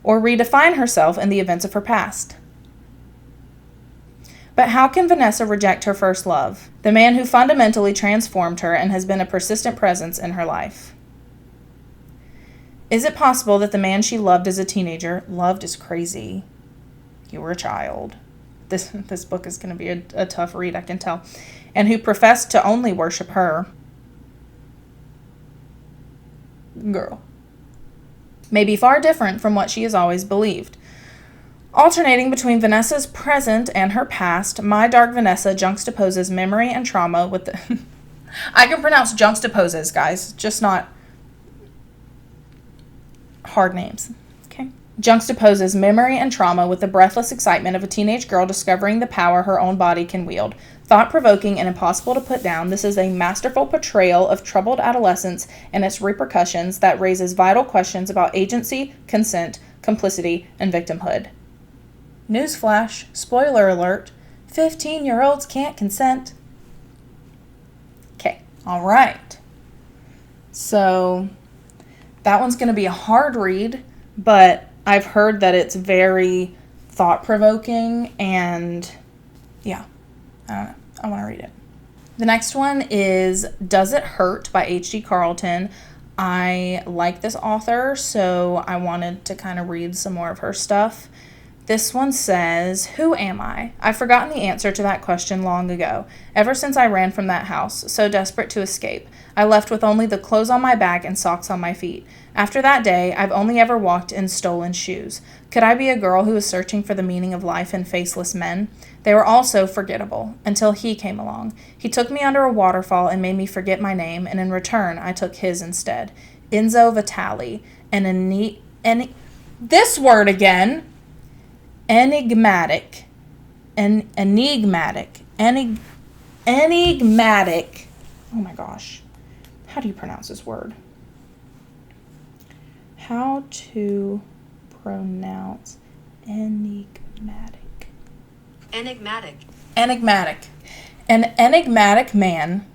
or redefine herself in the events of her past. But how can Vanessa reject her first love, the man who fundamentally transformed her and has been a persistent presence in her life? Is it possible that the man she loved as a teenager, loved is crazy, you were a child, this book is going to be a tough read, I can tell, and who professed to only worship her, girl, may be far different from what she has always believed? Alternating between Vanessa's present and her past, My Dark Vanessa juxtaposes memory and trauma with the... I can pronounce juxtaposes, guys, just not hard names. Okay. Juxtaposes memory and trauma with the breathless excitement of a teenage girl discovering the power her own body can wield. Thought-provoking and impossible to put down, this is a masterful portrayal of troubled adolescence and its repercussions that raises vital questions about agency, consent, complicity, and victimhood. Newsflash, spoiler alert, 15-year-olds can't consent. Okay, all right. So that one's going to be a hard read, but I've heard that it's very thought-provoking, and yeah, I don't know. I want to read it. The next one is Does It Hurt by H.D. Carlton. I like this author, so I wanted to kind of read some more of her stuff. This one says, Who am I? I've forgotten the answer to that question long ago. Ever since I ran from that house, so desperate to escape, I left with only the clothes on my back and socks on my feet. After that day, I've only ever walked in stolen shoes. Could I be a girl who was searching for the meaning of life in faceless men? They were all so forgettable, until he came along. He took me under a waterfall and made me forget my name, and in return, I took his instead. Enzo Vitali, this word again. Enigmatic. Oh my gosh. How do you pronounce this word? How to pronounce enigmatic. An enigmatic man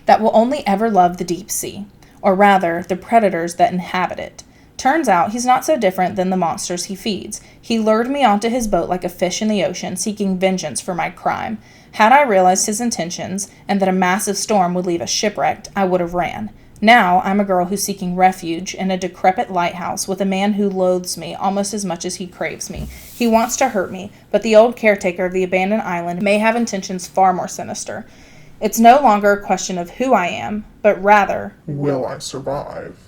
that will only ever love the deep sea, or rather, the predators that inhabit it. Turns out he's not so different than the monsters he feeds. He lured me onto his boat like a fish in the ocean, seeking vengeance for my crime. Had I realized his intentions, and that a massive storm would leave us shipwrecked, I would have ran. Now I'm a girl who's seeking refuge in a decrepit lighthouse with a man who loathes me almost as much as he craves me. He wants to hurt me, but the old caretaker of the abandoned island may have intentions far more sinister. It's no longer a question of who I am, but rather, will I survive?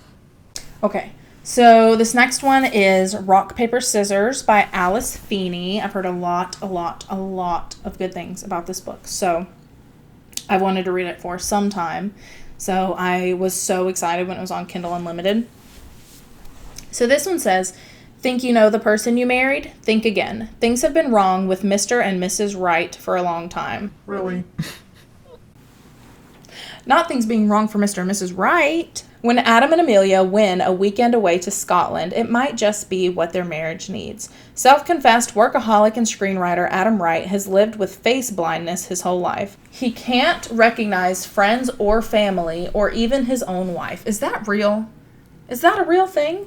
Okay, so this next one is Rock, Paper, Scissors by Alice Feeney. I've heard a lot of good things about this book, so I wanted to read it for some time. So I was so excited when it was on Kindle Unlimited. So this one says, think you know the person you married? Think again. Things have been wrong with Mr. and Mrs. Wright for a long time. Really? Not things being wrong for Mr. and Mrs. Wright. When Adam and Amelia win a weekend away to Scotland, it might just be what their marriage needs. Self-confessed workaholic and screenwriter Adam Wright has lived with face blindness his whole life. He can't recognize friends or family or even his own wife. Is that real? Is that a real thing?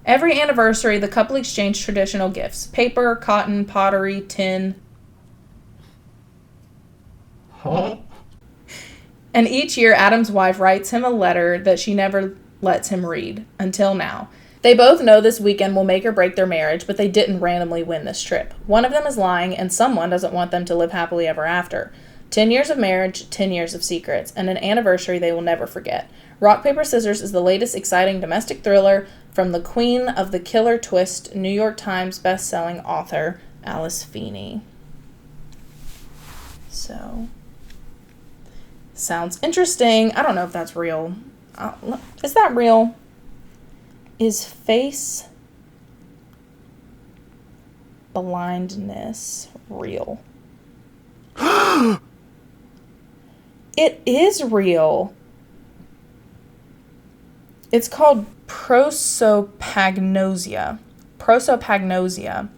Every anniversary, the couple exchange traditional gifts. Paper, cotton, pottery, tin. Huh? And each year, Adam's wife writes him a letter that she never lets him read, until now. They both know this weekend will make or break their marriage, but they didn't randomly win this trip. One of them is lying, and someone doesn't want them to live happily ever after. 10 years of marriage, 10 years of secrets, and an anniversary they will never forget. Rock, Paper, Scissors is the latest exciting domestic thriller from the queen of the killer twist, New York Times best-selling author, Alice Feeney. So, sounds interesting. I don't know if that's real. Is that real? Is face blindness real? It is real. It's called prosopagnosia. Prosopagnosia.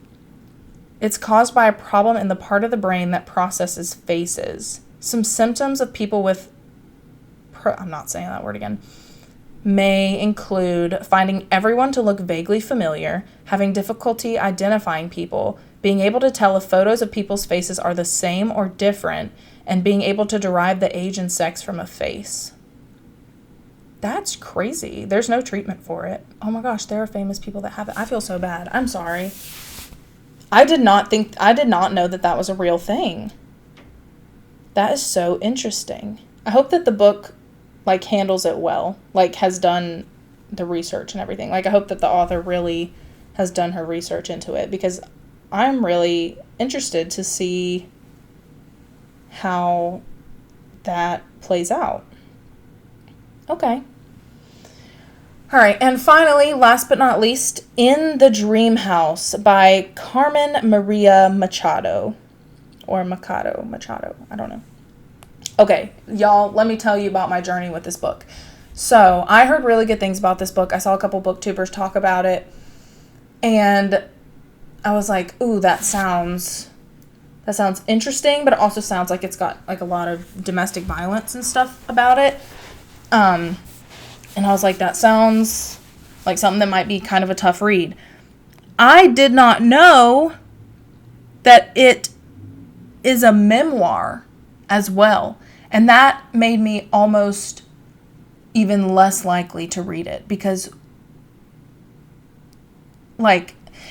It's caused by a problem in the part of the brain that processes faces. Some symptoms of people with, I'm not saying that word again, may include finding everyone to look vaguely familiar, having difficulty identifying people, being able to tell if photos of people's faces are the same or different, and being able to derive the age and sex from a face. That's crazy. There's no treatment for it. Oh my gosh, there are famous people that have it. I feel so bad. I'm sorry. I did not know that that was a real thing. That is so interesting. I hope that the book, handles it well, has done the research and everything. I hope that the author really has done her research into it, because I'm really interested to see how that plays out. Okay. All right, and finally, last but not least, In the Dream House by Carmen Maria Machado. Or Machado, I don't know. Okay, y'all, let me tell you about my journey with this book. So, I heard really good things about this book. I saw a couple booktubers talk about it, and I was like, ooh, that sounds interesting, but it also sounds like it's got, a lot of domestic violence and stuff about it. And I was like, that sounds like something that might be kind of a tough read. I did not know that it is a memoir as well. And that made me almost even less likely to read it, because,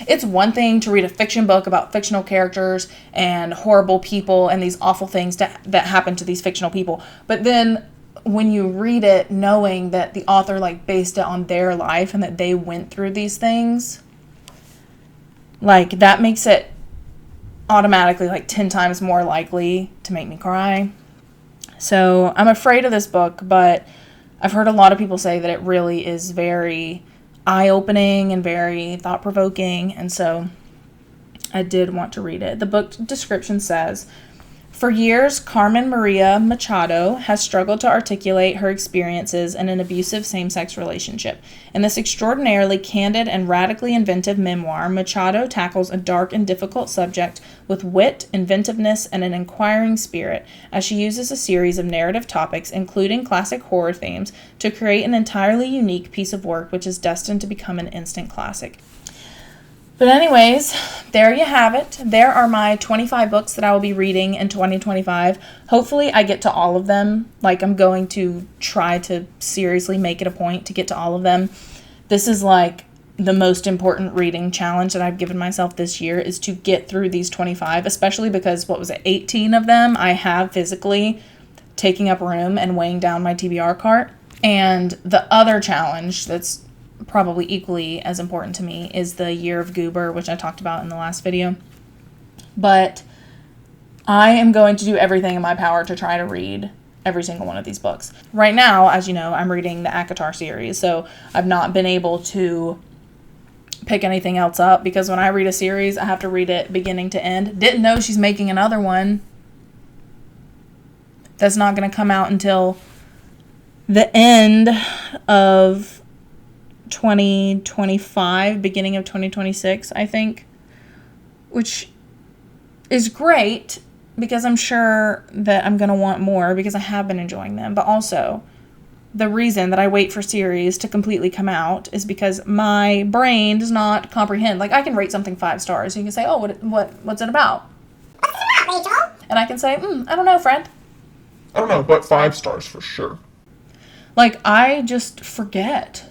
it's one thing to read a fiction book about fictional characters and horrible people and these awful things that happen to these fictional people. But then when you read it knowing that the author based it on their life and that they went through these things, that makes it automatically 10 times more likely to make me cry. So I'm afraid of this book, but I've heard a lot of people say that it really is very eye-opening and very thought-provoking, and so I did want to read it. The book description says, For years, Carmen Maria Machado has struggled to articulate her experiences in an abusive same-sex relationship. In this extraordinarily candid and radically inventive memoir, Machado tackles a dark and difficult subject with wit, inventiveness, and an inquiring spirit, as she uses a series of narrative topics, including classic horror themes, to create an entirely unique piece of work which is destined to become an instant classic. But anyways, there you have it. There are my 25 books that I will be reading in 2025. Hopefully I get to all of them. Like, I'm going to try to seriously make it a point to get to all of them. This is like the most important reading challenge that I've given myself this year, is to get through these 25, especially because, 18 of them I have physically taking up room and weighing down my TBR cart. And the other challenge that's probably equally as important to me is the Year of Goober, which I talked about in the last video. But I am going to do everything in my power to try to read every single one of these books. Right now, as you know, I'm reading the ACOTAR series, so I've not been able to pick anything else up, because when I read a series, I have to read it beginning to end. Didn't know she's making another one. That's not going to come out until the end of 2025, beginning of 2026, I think, which is great because I'm sure that I'm going to want more because I have been enjoying them. But also, the reason that I wait for series to completely come out is because my brain does not comprehend. Like, I can rate something 5 stars. You can say, oh, what's it about? What's it about, Rachel? And I can say, I don't know, friend. I don't know, but 5 stars for sure. Like, I just forget.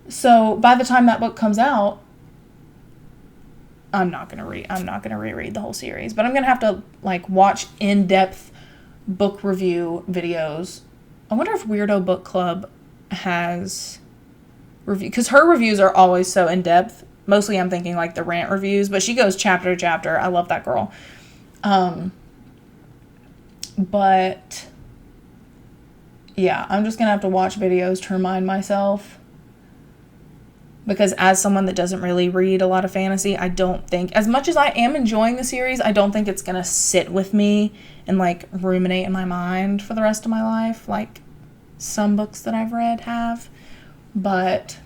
So by the time that book comes out, I'm not gonna reread the whole series, but I'm gonna have to like watch in-depth book review videos. I wonder if Weirdo Book Club has review, because her reviews are always so in-depth. Mostly I'm thinking like the rant reviews, but she goes chapter to chapter. I love that girl. But yeah, I'm just gonna have to watch videos to remind myself. Because as someone that doesn't really read a lot of fantasy, I don't think, as much as I am enjoying the series, I don't think it's going to sit with me and, like, ruminate in my mind for the rest of my life, like some books that I've read have. But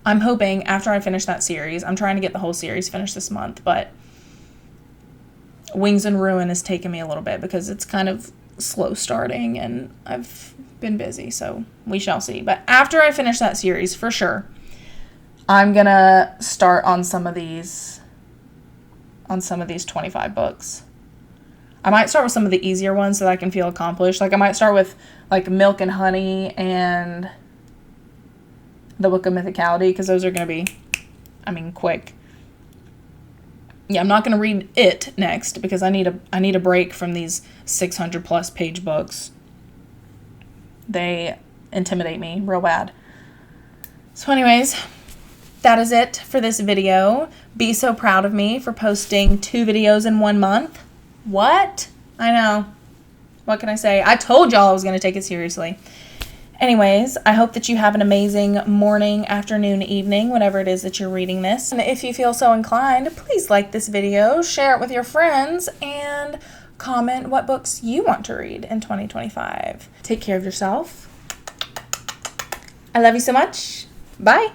I'm hoping after I finish that series, I'm trying to get the whole series finished this month, but Wings and Ruin has taken me a little bit because it's kind of slow starting and I've been busy, so we shall see. But after I finish that series, for sure, I'm gonna start on some of these 25 books. I might start with some of the easier ones so that I can feel accomplished. Like, I might start with like Milk and Honey and the Book of Mythicality, because those are gonna be, quick. Yeah, I'm not going to read it next because I need a break from these 600 plus page books. They intimidate me real bad. So anyways, that is it for this video. Be so proud of me for posting 2 videos in 1 month. What? I know. What can I say? I told y'all I was going to take it seriously. Anyways, I hope that you have an amazing morning, afternoon, evening, whatever it is that you're reading this. And if you feel so inclined, please like this video, share it with your friends, and comment what books you want to read in 2025. Take care of yourself. I love you so much. Bye.